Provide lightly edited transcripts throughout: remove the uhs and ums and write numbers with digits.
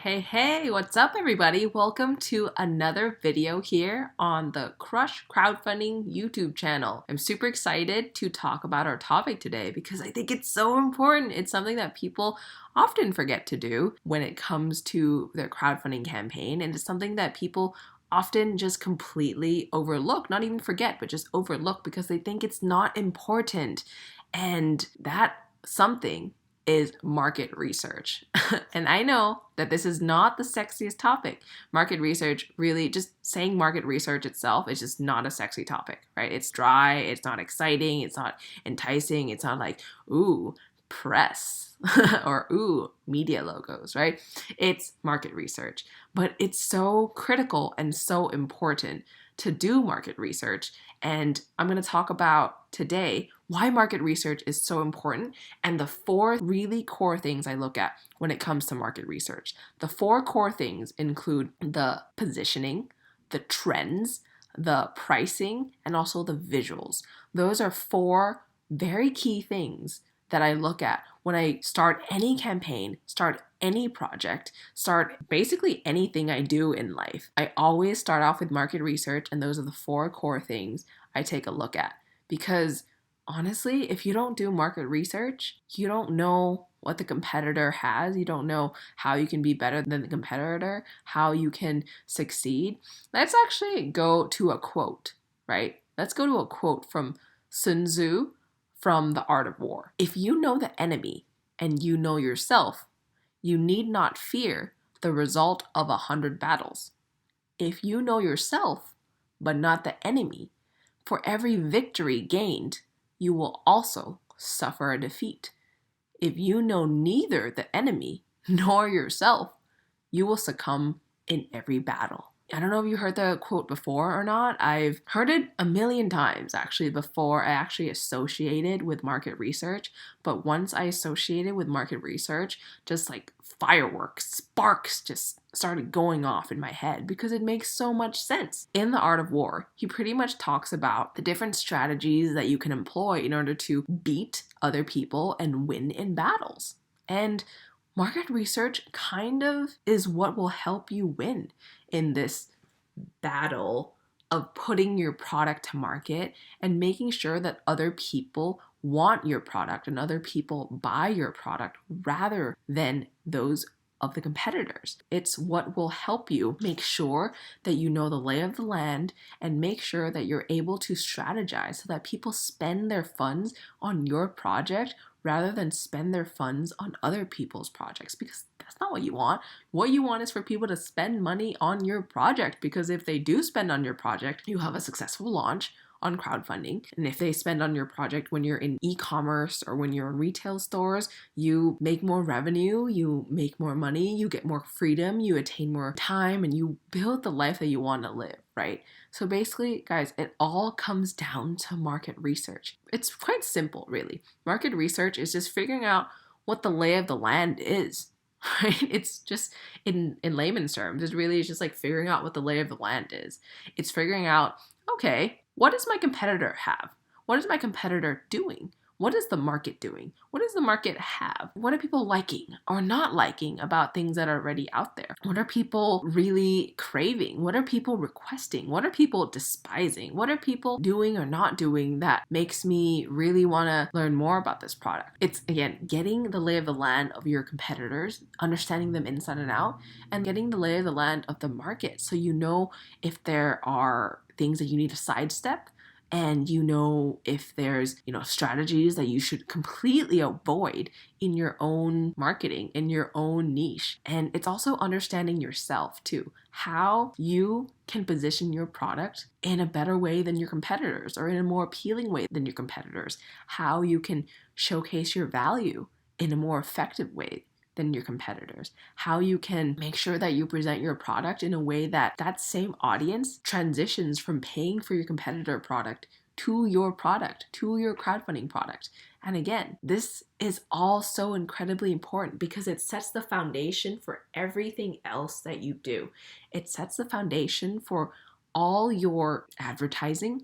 Hey, what's up everybody? Welcome to another video here on the Crush Crowdfunding YouTube channel. I'm super excited to talk about our topic today because I think it's so important. It's something that people often forget to do when it comes to their crowdfunding campaign, and it's something that people often just completely overlook, not even forget, but just overlook because they think it's not important. And that something is market research. And I know that this is not the sexiest topic. Market research, really, just saying market research itself is just not a sexy topic, right? It's dry, it's not exciting, it's not enticing, it's not like, ooh, press or ooh, media logos, right? It's market research. But it's so critical and so important to do market research. And I'm going to talk about today why market research is so important and the 4 really core things I look at when it comes to market research. The 4 core things include the positioning, the trends, the pricing, and also the visuals. Those are 4 very key things that I look at when I start any campaign, start any project, start basically anything I do in life. I always start off with market research, and those are the 4 core things I take a look at. Because honestly, if you don't do market research, you don't know what the competitor has. You don't know how you can be better than the competitor, how you can succeed. Let's actually go to a quote, right? Let's go to a quote from Sun Tzu from The Art of War. If you know the enemy and you know yourself, you need not fear the result of 100 battles. If you know yourself, but not the enemy, for every victory gained, you will also suffer a defeat. If you know neither the enemy nor yourself, you will succumb in every battle. I don't know if you heard the quote before or not. I've heard it a million times actually before I actually associated with market research. But once I associated with market research, just like fireworks, sparks just started going off in my head because it makes so much sense. In The Art of War, he pretty much talks about the different strategies that you can employ in order to beat other people and win in battles. And market research kind of is what will help you win in this battle of putting your product to market and making sure that other people want your product and other people buy your product rather than those of the competitors. It's what will help you make sure that you know the lay of the land and make sure that you're able to strategize so that people spend their funds on your project rather than spend their funds on other people's projects, because that's not what you want. What you want is for people to spend money on your project, because if they do spend on your project, you have a successful launch on crowdfunding. And if they spend on your project when you're in e-commerce or when you're in retail stores, you make more revenue, you make more money, you get more freedom, you attain more time, and you build the life that you want to live, right? So basically, guys, it all comes down to market research. It's quite simple, really. Market research is just figuring out what the lay of the land is, right? It's just, in layman's terms, it's just like figuring out what the lay of the land is. It's figuring out, okay, what does my competitor have? What is my competitor doing? What is the market doing? What does the market have? What are people liking or not liking about things that are already out there? What are people really craving? What are people requesting? What are people despising? What are people doing or not doing that makes me really want to learn more about this product? It's, again, getting the lay of the land of your competitors, understanding them inside and out, and getting the lay of the land of the market so you know if there are things that you need to sidestep, and you know if there's, strategies that you should completely avoid in your own marketing, in your own niche. And it's also understanding yourself too, how you can position your product in a better way than your competitors or in a more appealing way than your competitors, how you can showcase your value in a more effective way than your competitors, how you can make sure that you present your product in a way that that same audience transitions from paying for your competitor product to your product, to your crowdfunding product. And again, this is all so incredibly important because it sets the foundation for everything else that you do. It sets the foundation for all your advertising,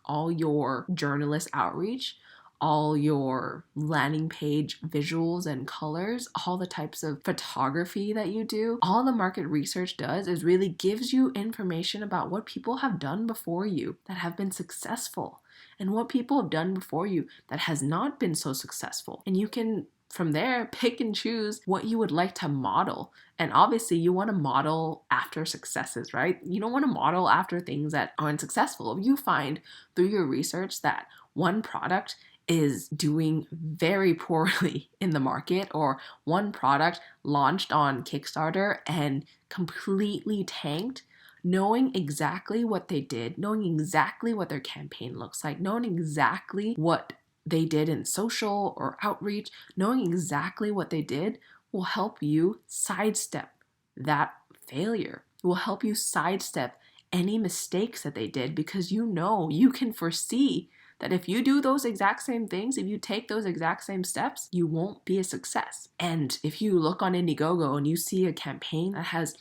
all your journalist outreach, all your landing page visuals and colors, all the types of photography that you do. All the market research does is really gives you information about what people have done before you that have been successful, and what people have done before you that has not been so successful. And you can, from there, pick and choose what you would like to model. And obviously you want to model after successes, right? You don't want to model after things that aren't successful. If you find through your research that one product is doing very poorly in the market, or one product launched on Kickstarter and completely tanked, knowing exactly what they did, knowing exactly what their campaign looks like, knowing exactly what they did in social or outreach, knowing exactly what they did will help you sidestep that failure. It will help you sidestep any mistakes that they did, because you know, you can foresee that if you do those exact same things, if you take those exact same steps, you won't be a success. And if you look on Indiegogo and you see a campaign that has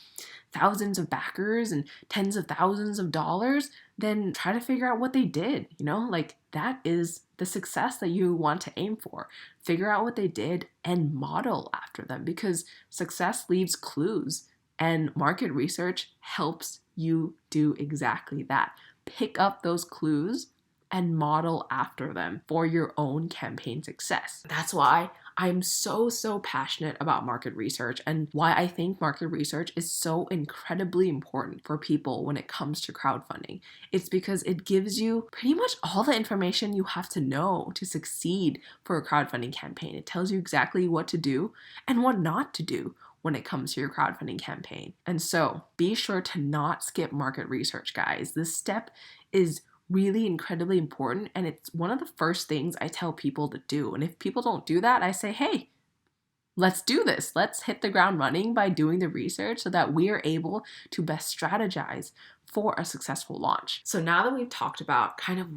thousands of backers and tens of thousands of dollars, then try to figure out what they did. Like, that is the success that you want to aim for. Figure out what they did and model after them, because success leaves clues, and market research helps you do exactly that. Pick up those clues and model after them for your own campaign success. That's why I'm so passionate about market research, and why I think market research is so incredibly important for people when it comes to crowdfunding. It's because it gives you pretty much all the information you have to know to succeed for a crowdfunding campaign. It tells you exactly what to do and what not to do when it comes to your crowdfunding campaign. And so be sure to not skip market research, guys. This step is really incredibly important, and it's one of the first things I tell people to do. And if people don't do that, I say, hey, let's do this. Let's hit the ground running by doing the research so that we are able to best strategize for a successful launch. So now that we've talked about kind of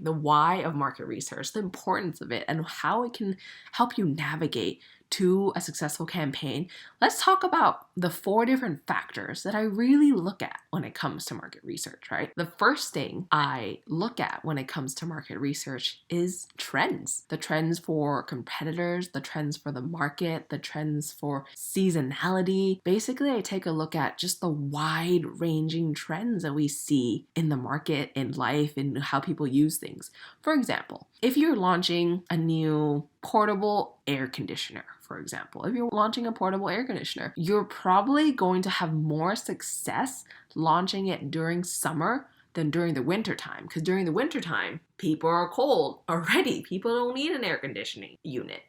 the why of market research, the importance of it, and how it can help you navigate to a successful campaign, let's talk about the 4 different factors that I really look at when it comes to market research, right? The first thing I look at when it comes to market research is trends. The trends for competitors, the trends for the market, the trends for seasonality. Basically, I take a look at just the wide-ranging trends that we see in the market, in life, in how people use things. For example, if you're launching a new portable air conditioner, for example, if you're launching a portable air conditioner, you're probably going to have more success launching it during summer than during the winter time. Because during the winter time, people are cold already. People don't need an air conditioning unit.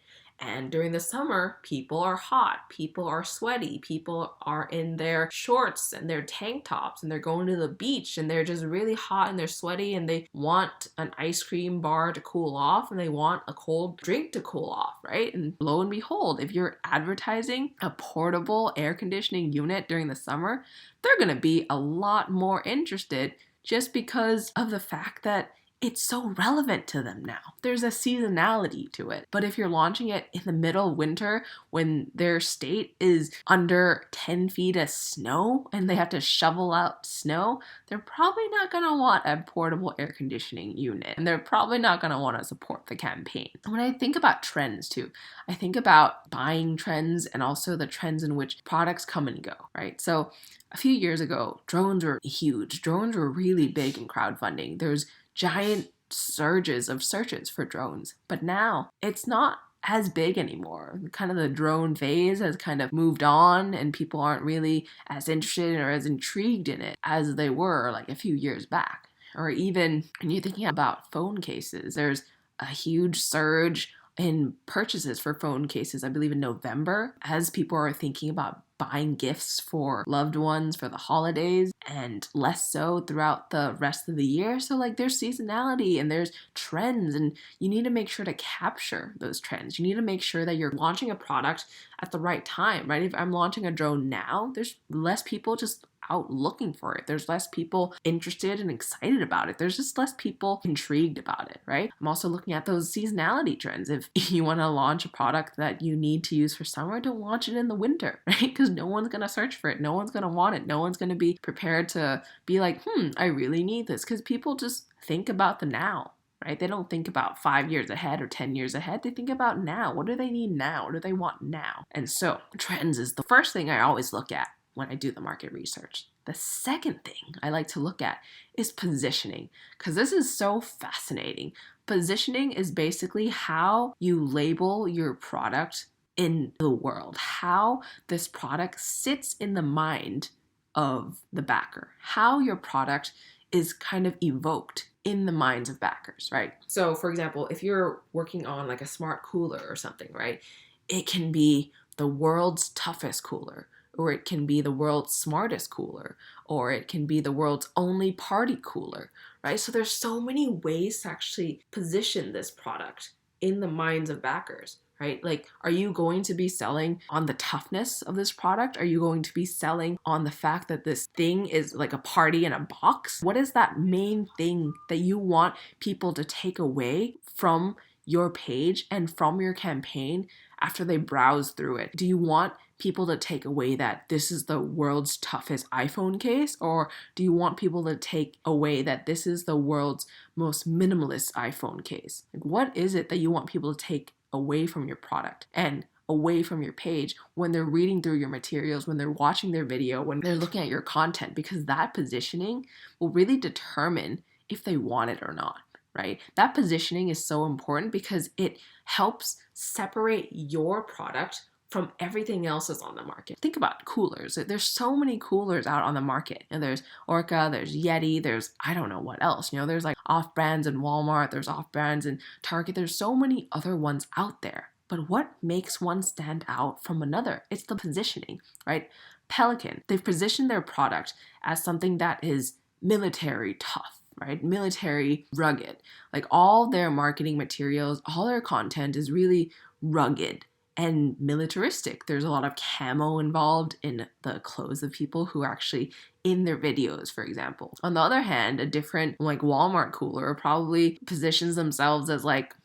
And during the summer, people are hot, people are sweaty, people are in their shorts and their tank tops, and they're going to the beach, and they're just really hot and they're sweaty, and they want an ice cream bar to cool off, and they want a cold drink to cool off, right? And lo and behold, if you're advertising a portable air conditioning unit during the summer, they're gonna be a lot more interested, just because of the fact that it's so relevant to them now. There's a seasonality to it. But if you're launching it in the middle of winter when their state is under 10 feet of snow and they have to shovel out snow, they're probably not gonna want a portable air conditioning unit. And they're probably not gonna wanna support the campaign. And when I think about trends too, I think about buying trends and also the trends in which products come and go, right? So a few years ago, drones were huge. Drones were really big in crowdfunding. There's giant surges of searches for drones. But now it's not as big anymore. Kind of the drone phase has kind of moved on, and people aren't really as interested or as intrigued in it as they were like a few years back. Or even when you're thinking about phone cases, there's a huge surge in purchases for phone cases, I believe in November, as people are thinking about buying gifts for loved ones for the holidays, and less so throughout the rest of the year. So like, there's seasonality and there's trends, and you need to make sure to capture those trends. You need to make sure that you're launching a product at the right time, right? If I'm launching a drone now, there's less people just out looking for it. There's less people interested and excited about it. There's just less people intrigued about it, right? I'm also looking at those seasonality trends. If you want to launch a product that you need to use for summer, don't launch it in the winter, right? Because no one's going to search for it. No one's going to want it. No one's going to be prepared to be like, I really need this. Because people just think about the now. right? They don't think about 5 years ahead or 10 years ahead. They think about now. What do they need now? What do they want now? And so trends is the first thing I always look at when I do the market research. The second thing I like to look at is positioning, because this is so fascinating. Positioning is basically how you label your product in the world, how this product sits in the mind of the backer, how your product is kind of evoked in the minds of backers, right? So for example, if you're working on like a smart cooler or something, right, it can be the world's toughest cooler, or it can be the world's smartest cooler, or it can be the world's only party cooler, right? So there's so many ways to actually position this product in the minds of backers, right? Like, are you going to be selling on the toughness of this product? Are you going to be selling on the fact that this thing is like a party in a box? What is that main thing that you want people to take away from your page and from your campaign after they browse through it? Do you want people to take away that this is the world's toughest iPhone case? Or do you want people to take away that this is the world's most minimalist iPhone case? Like, what is it that you want people to take away from your product and away from your page when they're reading through your materials, when they're watching their video, when they're looking at your content? Because that positioning will really determine if they want it or not, right? That positioning is so important because it helps separate your product from everything else that's on the market. Think about coolers. There's so many coolers out on the market. And there's Orca, there's Yeti, there's I don't know what else. There's like off brands in Walmart, there's off brands in Target. There's so many other ones out there. But what makes one stand out from another? It's the positioning, right? Pelican, they've positioned their product as something that is military tough, right? Military rugged. Like all their marketing materials, all their content is really rugged and militaristic. There's a lot of camo involved in the clothes of people who are actually in their videos, for example. On the other hand, a different like Walmart cooler probably positions themselves as like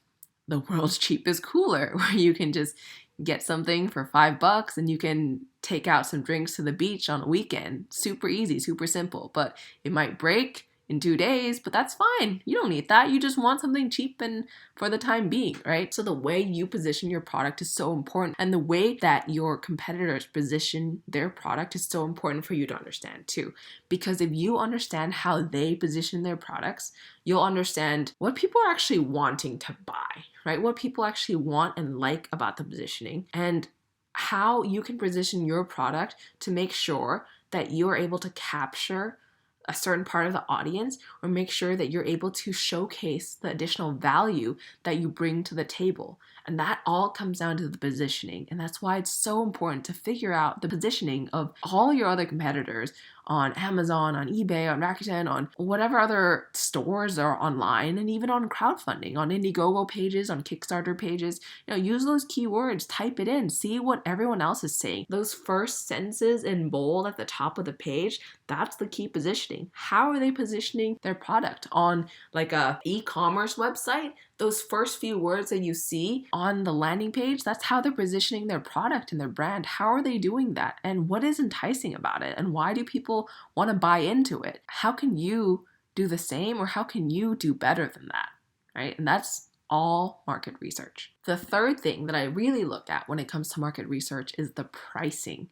the world's cheapest cooler, where you can just get something for $5 and you can take out some drinks to the beach on a weekend. Super easy, super simple, but it might break in 2 days, but that's fine. You don't need that. You just want something cheap and for the time being, right? So the way you position your product is so important, and the way that your competitors position their product is so important for you to understand too. Because if you understand how they position their products, you'll understand what people are actually wanting to buy, right? What people actually want and like about the positioning, and how you can position your product to make sure that you're able to capture a certain part of the audience, or make sure that you're able to showcase the additional value that you bring to the table. And that all comes down to the positioning. And that's why it's so important to figure out the positioning of all your other competitors on Amazon, on eBay, on Rakuten, on whatever other stores are online, and even on crowdfunding, on Indiegogo pages, on Kickstarter pages. Use those keywords, type it in, see what everyone else is saying. Those first sentences in bold at the top of the page, that's the key positioning. How are they positioning their product on like a e-commerce website? Those first few words that you see on the landing page, that's how they're positioning their product and their brand. How are they doing that? And what is enticing about it? And why do people want to buy into it? How can you do the same, or how can you do better than that, right? And that's all market research. The third thing that I really look at when it comes to market research is the pricing.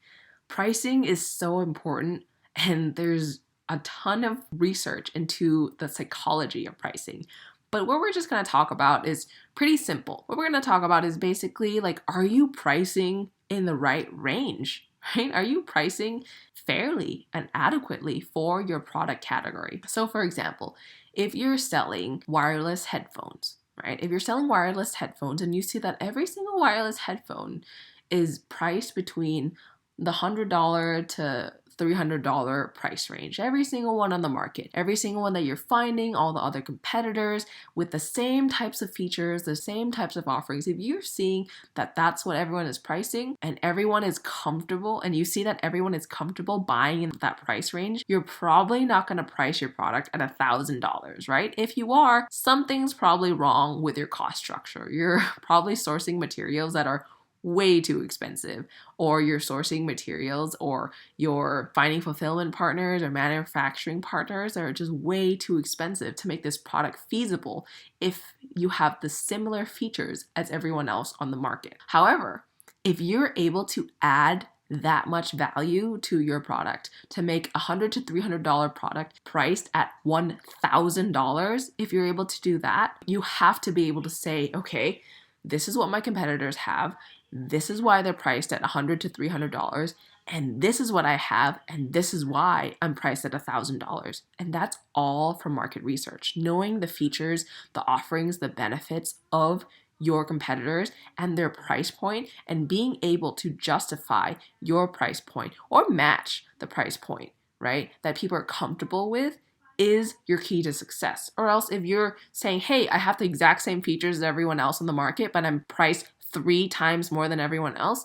Pricing is so important, and there's a ton of research into the psychology of pricing. But what we're just going to talk about is pretty simple. What we're going to talk about is basically like, are you pricing in the right range, right? Are you pricing fairly and adequately for your product category? So for example, if you're selling wireless headphones, right? If you're selling wireless headphones and you see that every single wireless headphone is priced between the $100 to $300 price range, every single one on the market, every single one that you're finding, all the other competitors with the same types of features, the same types of offerings. If you're seeing that that's what everyone is pricing and everyone is comfortable, and you see that everyone is comfortable buying in that price range, you're probably not going to price your product at $1,000, right? If you are, something's probably wrong with your cost structure. You're probably sourcing materials that are way too expensive, or you're sourcing materials, or you're finding fulfillment partners or manufacturing partners that are just way too expensive to make this product feasible if you have the similar features as everyone else on the market. However, if you're able to add that much value to your product, to make a $100 to $300 product priced at $1,000, if you're able to do that, you have to be able to say, okay, this is what my competitors have. This is why they're priced at $100 to $300. And this is what I have. And this is why I'm priced at $1,000. And that's all from market research. Knowing the features, the offerings, the benefits of your competitors and their price point, and being able to justify your price point or match the price point, right, that people are comfortable with, is your key to success. Or else if you're saying, hey, I have the exact same features as everyone else on the market, but I'm priced 3 times more than everyone else,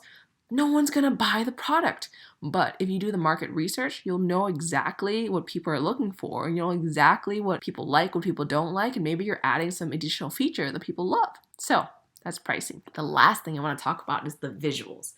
no one's gonna buy the product. But if you do the market research, you'll know exactly what people are looking for, and you'll know exactly what people like, what people don't like, and maybe you're adding some additional feature that people love. So that's pricing. The last thing I want to talk about is the visuals.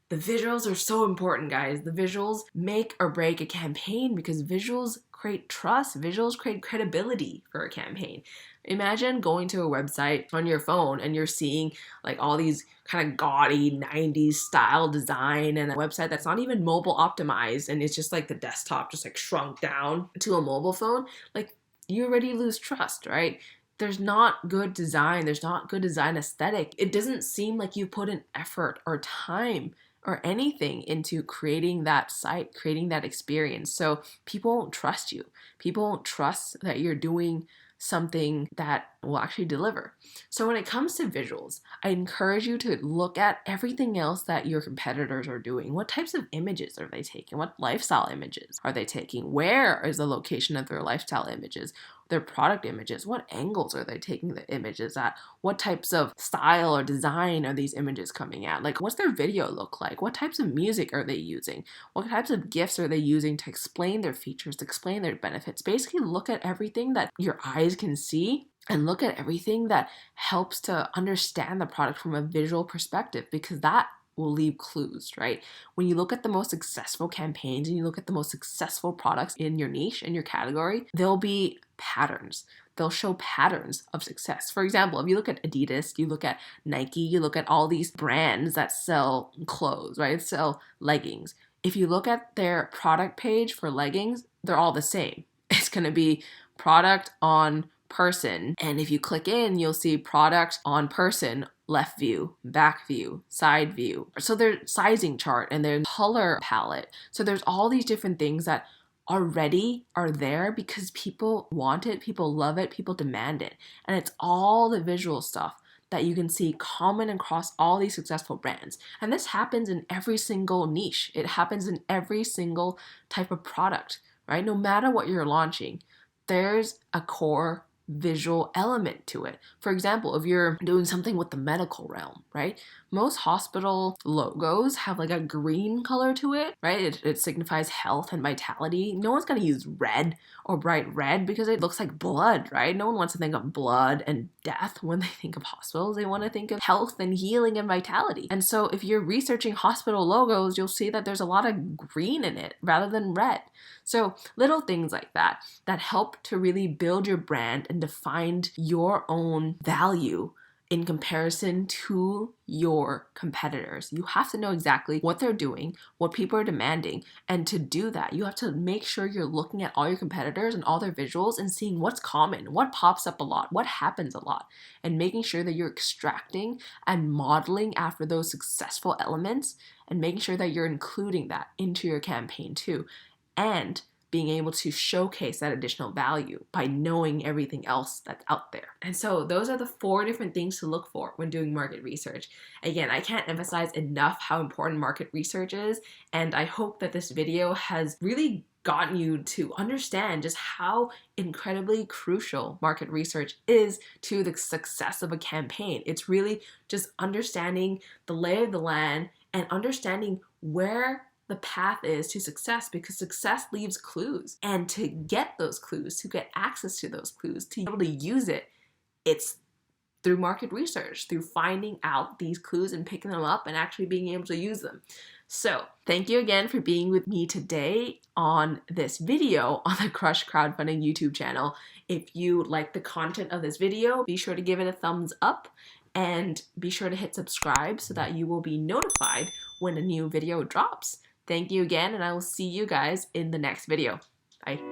The visuals are so important, guys. The visuals make or break a campaign because visuals create trust. Visuals create credibility for a campaign. Imagine going to a website on your phone and you're seeing like all these kind of gaudy 90s style design and a website that's not even mobile optimized, and it's just like the desktop just like shrunk down to a mobile phone. Like, you already lose trust, right? There's not good design. There's not good design aesthetic. It doesn't seem like you put in effort or time or anything into creating that site, creating that experience. So people won't trust you. People won't trust that you're doing something that will actually deliver. So when it comes to visuals, I encourage you to look at everything else that your competitors are doing. What types of images are they taking? What lifestyle images are they taking? Where is the location of their lifestyle images? Their product images? What angles are they taking the images at? What types of style or design are these images coming at? Like, what's their video look like? What types of music are they using? What types of GIFs are they using to explain their features, to explain their benefits? Basically, look at everything that your eyes can see and look at everything that helps to understand the product from a visual perspective, because that will leave clues, right? When you look at the most successful campaigns and you look at the most successful products in your niche, in your category, there'll be patterns. They'll show patterns of success. For example, if you look at Adidas, you look at Nike, you look at all these brands that sell clothes, right? Sell leggings. If you look at their product page for leggings, they're all the same. It's going to be product on person. And if you click in, you'll see product on person, left view, back view, side view. So their sizing chart and their color palette. So there's all these different things that already are there because people want it, people love it, people demand it. And it's all the visual stuff that you can see common across all these successful brands. And this happens in every single niche. It happens in every single type of product, right? No matter what you're launching, there's a core visual element to it. For example, if you're doing something with the medical realm, right? Most hospital logos have like a green color to it, right? It signifies health and vitality. No one's going to use red or bright red because it looks like blood, right? No one wants to think of blood and death when they think of hospitals. They want to think of health and healing and vitality. And so if you're researching hospital logos, you'll see that there's a lot of green in it rather than red. So little things like that help to really build your brand and define your own value in comparison to your competitors. You have to know exactly what they're doing, what people are demanding, and to do that, you have to make sure you're looking at all your competitors and all their visuals and seeing what's common, what pops up a lot, what happens a lot, and making sure that you're extracting and modeling after those successful elements and making sure that you're including that into your campaign too, and being able to showcase that additional value by knowing everything else that's out there. And so those are the 4 different things to look for when doing market research. Again, I can't emphasize enough how important market research is, and I hope that this video has really gotten you to understand just how incredibly crucial market research is to the success of a campaign. It's really just understanding the lay of the land and understanding where the path is to success, because success leaves clues. And to get those clues, to get access to those clues, to be able to use it, it's through market research, through finding out these clues and picking them up and actually being able to use them. So thank you again for being with me today on this video on the Crush Crowdfunding YouTube channel. If you like the content of this video, be sure to give it a thumbs up and be sure to hit subscribe so that you will be notified when a new video drops. Thank you again, and I will see you guys in the next video. Bye.